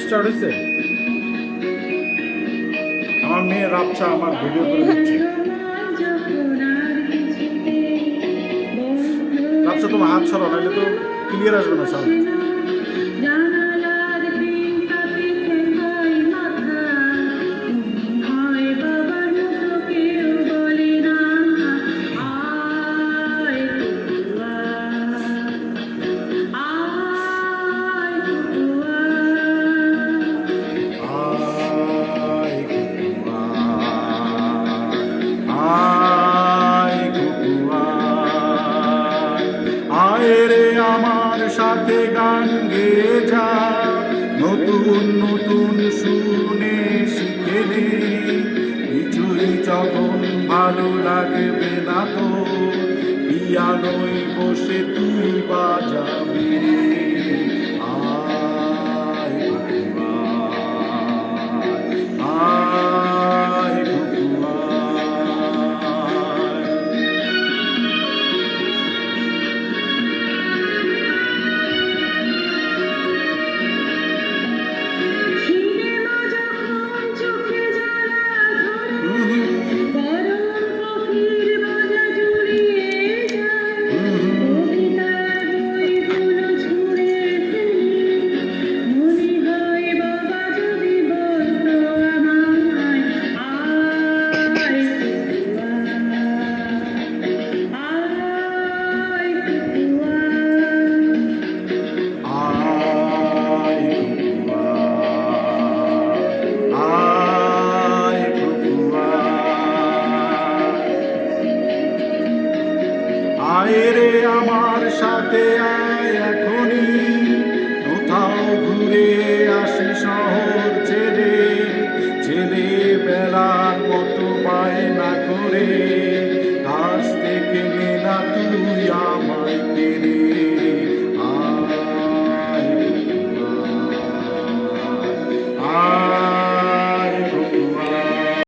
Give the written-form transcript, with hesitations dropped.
Start হয়েছে। আমার মেয়ে রাবছা আমার ভিডিও করে দিচ্ছে। রাবছা তোমার হাত সরাও, নাহলে তো ক্লিয়ার আসবে না সাউন্ড। আমার সাথে গান গেয়ে যা, নতুন নতুন শুনে শিখে নে, কিছুই যখন ভালো লাগবে না তো পিয়ানোয় বসে তুই বাজাবি। আয় আয় আয় রে আমার সাথে আয় এখনই, কোথাও ঘুরে আসি শহর ছেড়ে, ছেলেবেলার মতো বায়না